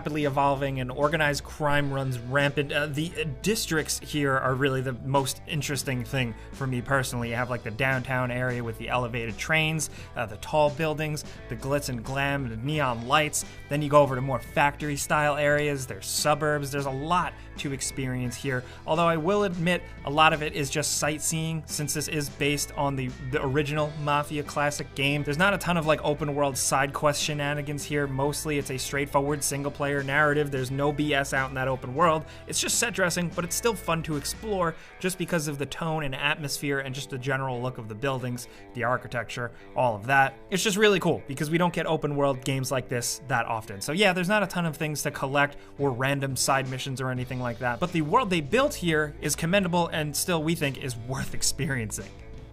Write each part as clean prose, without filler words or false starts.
rapidly evolving and organized crime runs rampant. The districts here are really the most interesting thing for me personally. You have like the downtown area with the elevated trains, the tall buildings, the glitz and glam, the neon lights. Then you go over to more factory style areas. There's suburbs. There's a lot to experience here. Although I will admit a lot of it is just sightseeing, since this is based on the original Mafia classic game. There's not a ton of like open world side quest shenanigans here. Mostly it's a straightforward single player narrative. There's no BS out in that open world. It's just set dressing, but it's still fun to explore just because of the tone and atmosphere and just the general look of the buildings, the architecture, all of that. It's just really cool because we don't get open world games like this that often. So yeah, there's not a ton of things to collect or random side missions or anything like that, but the world they built here is commendable and still we think is worth experiencing.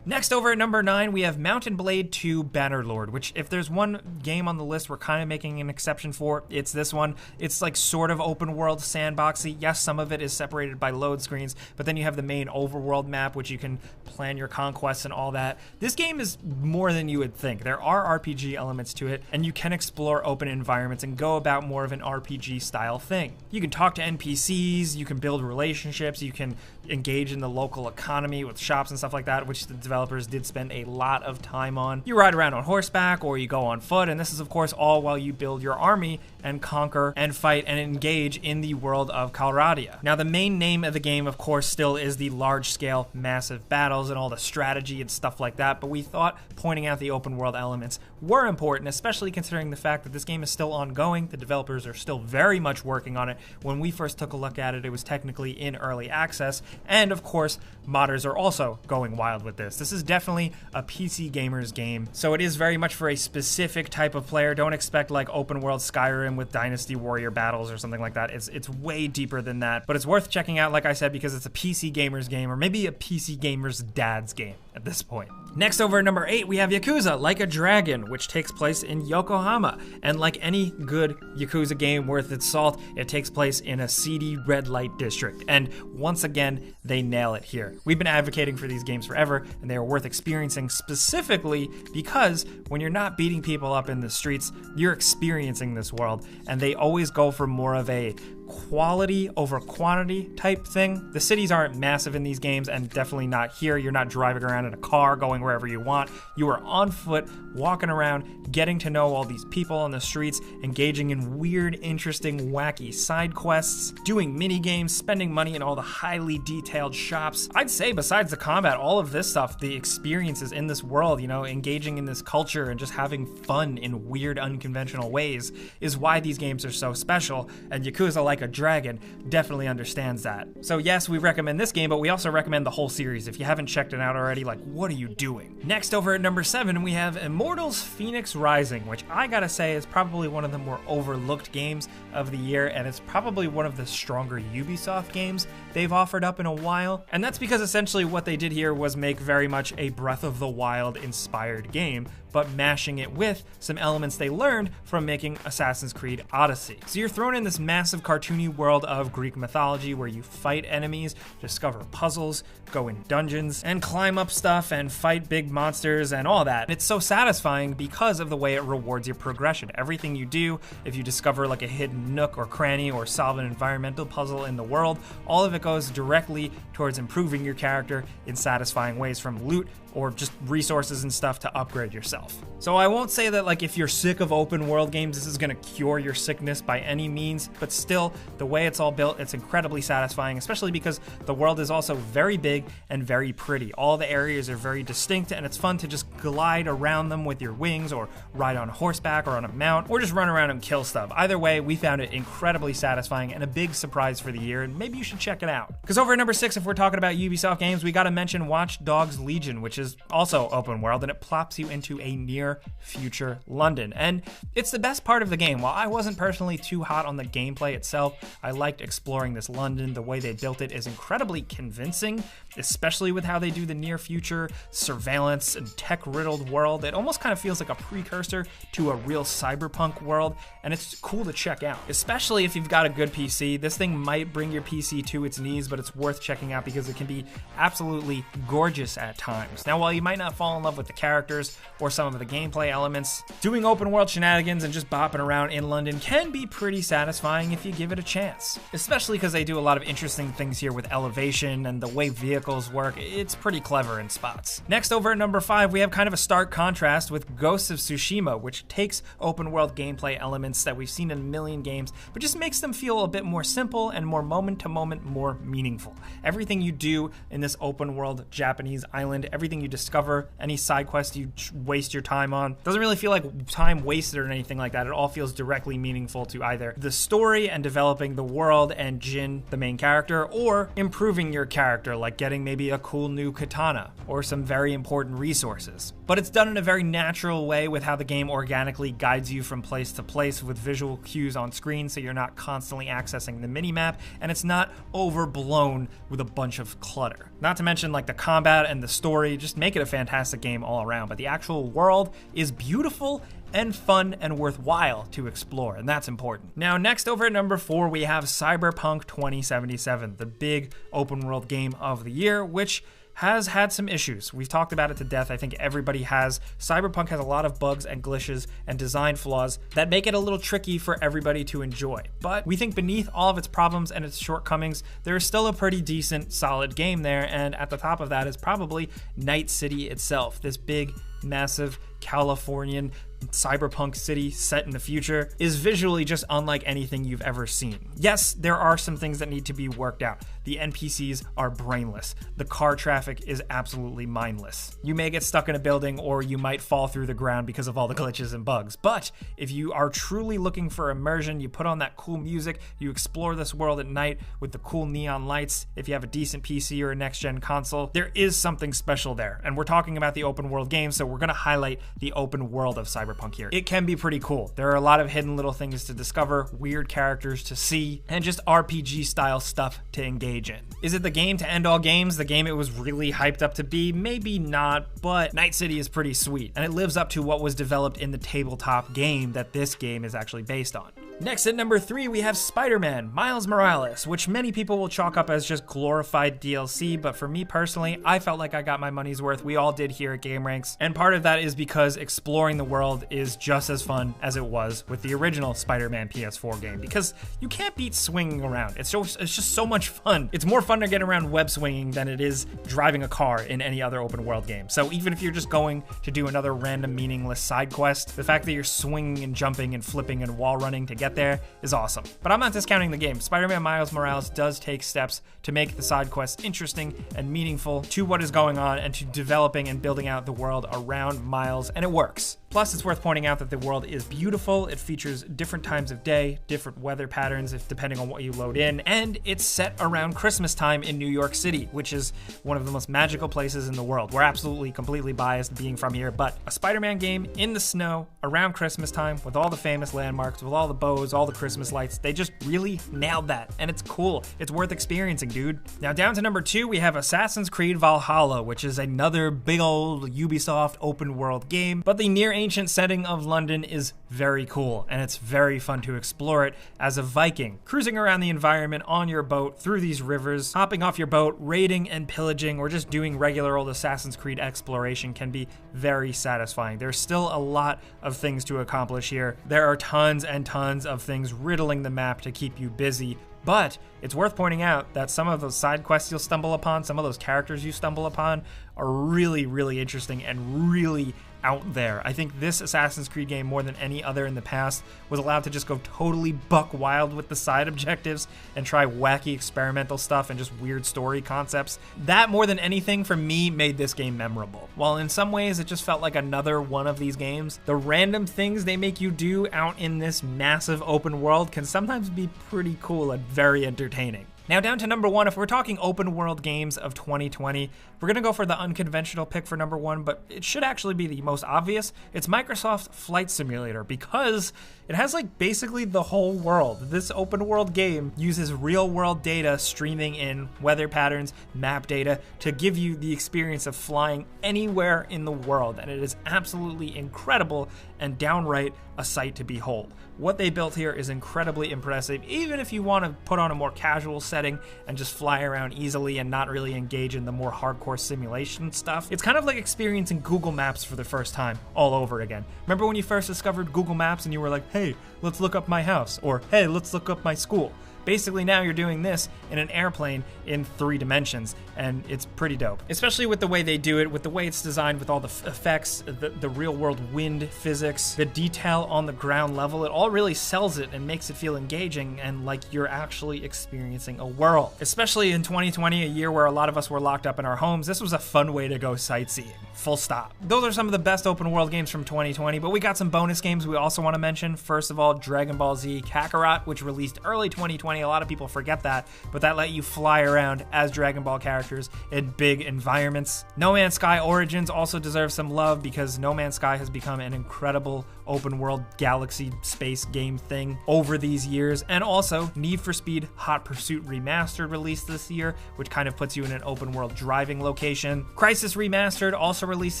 Next, over at number 9, we have Mount & Blade 2 Bannerlord, which if there's one game on the list we're kind of making an exception for, it's this one. It's like sort of open world sandboxy. Yes, some of it is separated by load screens, but then you have the main overworld map, which you can plan your conquests and all that. This game is more than you would think. There are RPG elements to it, and you can explore open environments and go about more of an RPG style thing. You can talk to NPCs, you can build relationships, you can engage in the local economy with shops and stuff like that, which the developers did spend a lot of time on. You ride around on horseback or you go on foot, and this is of course all while you build your army and conquer and fight and engage in the world of Calradia. Now the main name of the game of course still is the large-scale massive battles and all the strategy and stuff like that, but we thought pointing out the open world elements were important, especially considering the fact that this game is still ongoing. The developers are still very much working on it. When we first took a look at it, it was technically in early access, and of course modders are also going wild with this. This is definitely a PC gamer's game, so it is very much for a specific type of player. Don't expect like open world Skyrim with Dynasty Warrior battles or something like that. It's way deeper than that, but it's worth checking out, like I said, because it's a PC gamer's game, or maybe a PC gamer's dad's game at this point. Next, over at number 8, we have Yakuza Like a Dragon, which takes place in Yokohama. And like any good Yakuza game worth its salt, it takes place in a seedy red light district. And once again, they nail it here. We've been advocating for these games forever, and they are worth experiencing specifically because when you're not beating people up in the streets, you're experiencing this world. And they always go for more of a quality over quantity type thing. The cities aren't massive in these games, and definitely not here. You're not driving around in a car going wherever you want. You are on foot, walking around, getting to know all these people on the streets, engaging in weird, interesting, wacky side quests, doing mini games, spending money in all the highly detailed shops. I'd say besides the combat, all of this stuff, the experiences in this world, you know, engaging in this culture and just having fun in weird, unconventional ways is why these games are so special, and Yakuza Like a Dragon definitely understands that. So yes, we recommend this game, but we also recommend the whole series. If you haven't checked it out already, like, what are you doing? Next, over at number 7, we have Immortals Phoenix Rising, which I gotta say is probably one of the more overlooked games of the year, and it's probably one of the stronger Ubisoft games they've offered up in a while. And that's because essentially what they did here was make very much a Breath of the Wild inspired game, but mashing it with some elements they learned from making Assassin's Creed Odyssey. So you're thrown in this massive cartoony world of Greek mythology where you fight enemies, discover puzzles, go in dungeons, and climb up stuff and fight big monsters and all that. It's so satisfying because of the way it rewards your progression. Everything you do, if you discover like a hidden nook or cranny or solve an environmental puzzle in the world, all of it goes directly towards improving your character in satisfying ways, from loot or just resources and stuff to upgrade yourself. So I won't say that like if you're sick of open world games, this is gonna cure your sickness by any means, but still, the way it's all built, it's incredibly satisfying, especially because the world is also very big and very pretty. All the areas are very distinct, and it's fun to just glide around them with your wings, or ride on horseback or on a mount, or just run around and kill stuff. Either way, we found it incredibly satisfying and a big surprise for the year, and maybe you should check it out. Because over at number 6, if we're talking about Ubisoft games, we gotta mention Watch Dogs Legion, which is also open world, and it plops you into a near future London. And it's the best part of the game. While I wasn't personally too hot on the gameplay itself, I liked exploring this London. The way they built it is incredibly convincing, especially with how they do the near future surveillance and tech-riddled world. It almost kind of feels like a precursor to a real cyberpunk world, and it's cool to check out, especially if you've got a good PC. This thing might bring your PC to its knees, but it's worth checking out because it can be absolutely gorgeous at times. Now, while you might not fall in love with the characters or some of the gameplay elements. Doing open world shenanigans and just bopping around in London can be pretty satisfying if you give it a chance, especially because they do a lot of interesting things here with elevation and the way vehicles work. It's pretty clever in spots. Next, over at number 5, we have kind of a stark contrast with Ghosts of Tsushima, which takes open world gameplay elements that we've seen in a million games, but just makes them feel a bit more simple and more moment to moment more meaningful. Everything you do in this open world Japanese island, everything you discover, any side quest you waste your time on, doesn't really feel like time wasted or anything like that. It all feels directly meaningful to either the story and developing the world and Jin, the main character, or improving your character, like getting maybe a cool new katana or some very important resources. But it's done in a very natural way with how the game organically guides you from place to place with visual cues on screen, so you're not constantly accessing the minimap, and it's not overblown with a bunch of clutter. Not to mention like the combat and the story just make it a fantastic game all around, but the actual world is beautiful and fun and worthwhile to explore, and that's important. Now, next over at number 4, we have Cyberpunk 2077, the big open world game of the year, which has had some issues. We've talked about it to death. I think everybody has. Cyberpunk has a lot of bugs and glitches and design flaws that make it a little tricky for everybody to enjoy. But we think beneath all of its problems and its shortcomings, there is still a pretty decent, solid game there, and at the top of that is probably Night City itself. This big, massive Californian cyberpunk city set in the future is visually just unlike anything you've ever seen. Yes, there are some things that need to be worked out. The NPCs are brainless. The car traffic is absolutely mindless. You may get stuck in a building, or you might fall through the ground because of all the glitches and bugs. But if you are truly looking for immersion, you put on that cool music, you explore this world at night with the cool neon lights. If you have a decent PC or a next-gen console, there is something special there. And we're talking about the open world game, so we're going to highlight the open world of Cyberpunk here. It can be pretty cool. There are a lot of hidden little things to discover, weird characters to see, and just RPG style stuff to engage in. Is it the game to end all games? The game it was really hyped up to be? Maybe not, but Night City is pretty sweet, and it lives up to what was developed in the tabletop game that this game is actually based on. Next at number 3, we have Spider-Man Miles Morales, which many people will chalk up as just glorified DLC, but for me personally, I felt like I got my money's worth. We all did here at Game Ranks, and part of that is because exploring the world is just as fun as it was with the original Spider-Man PS4 game, because you can't beat swinging around. It's just so much fun. It's more fun to get around web swinging than it is driving a car in any other open world game. So even if you're just going to do another random meaningless side quest, the fact that you're swinging and jumping and flipping and wall running to get there is awesome. But I'm not discounting the game. Spider-Man Miles Morales does take steps to make the side quests interesting and meaningful to what is going on and to developing and building out the world around Miles, and it works. Plus, it's worth pointing out that the world is beautiful. It features different times of day, different weather patterns depending on what you load in, and it's set around Christmas time in New York City, which is one of the most magical places in the world. We're absolutely completely biased being from here, but a Spider-Man game in the snow around Christmas time with all the famous landmarks, with all the bows, all the Christmas lights, they just really nailed that, and it's cool. It's worth experiencing, dude. Now down to number 2, we have Assassin's Creed Valhalla, which is another big old Ubisoft open world game, but the near ancient setting of London is very cool, and it's very fun to explore it as a Viking, cruising around the environment on your boat through these rivers. Hopping off your boat, raiding and pillaging, or just doing regular old Assassin's Creed exploration can be very satisfying. There's still a lot of things to accomplish here. There are tons and tons of things riddling the map to keep you busy, but it's worth pointing out that some of those side quests you'll stumble upon, some of those characters you stumble upon are really, really interesting and really out there. I think this Assassin's Creed game, more than any other in the past, was allowed to just go totally buck wild with the side objectives and try wacky experimental stuff and just weird story concepts. That, more than anything, for me, made this game memorable. While in some ways it just felt like another one of these games, the random things they make you do out in this massive open world can sometimes be pretty cool and very entertaining. Now down to number 1, if we're talking open world games of 2020, we're gonna go for the unconventional pick for number 1, but it should actually be the most obvious. It's Microsoft Flight Simulator, because it has like basically the whole world. This open world game uses real world data streaming in, weather patterns, map data, to give you the experience of flying anywhere in the world, and it is absolutely incredible and downright a sight to behold. What they built here is incredibly impressive, even if you want to put on a more casual setting and just fly around easily and not really engage in the more hardcore simulation stuff. It's kind of like experiencing Google Maps for the first time all over again. Remember when you first discovered Google Maps and you were like, hey, let's look up my house, or hey, let's look up my school? Basically now you're doing this in an airplane in 3 dimensions, and it's pretty dope. Especially with the way they do it, with the way it's designed, with all the effects, the real world wind physics, the detail on the ground level. It all really sells it and makes it feel engaging and like you're actually experiencing a world. Especially in 2020, a year where a lot of us were locked up in our homes, this was a fun way to go sightseeing. Full stop. Those are some of the best open world games from 2020, but we got some bonus games we also want to mention. First of all, Dragon Ball Z Kakarot, which released early 2020. A lot of people forget that, but that let you fly around as Dragon Ball characters in big environments. No Man's Sky Origins also deserves some love because No Man's Sky has become an incredible open world galaxy space game thing over these years. And also Need for Speed Hot Pursuit Remastered released this year, which kind of puts you in an open world driving location. Crisis Remastered also released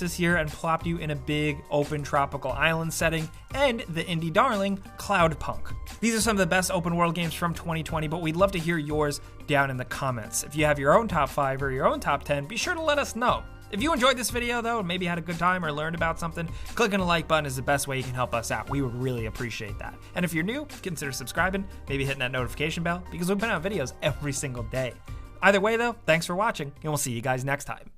this year and plopped you in a big open tropical island setting, and the indie darling Cloudpunk. These are some of the best open world games from 2020, but we'd love to hear yours down in the comments. If you have your own top 5 or your own top 10, be sure to let us know. If you enjoyed this video though, and maybe had a good time or learned about something, clicking the like button is the best way you can help us out. We would really appreciate that. And if you're new, consider subscribing, maybe hitting that notification bell, because we put out videos every single day. Either way though, thanks for watching, and we'll see you guys next time.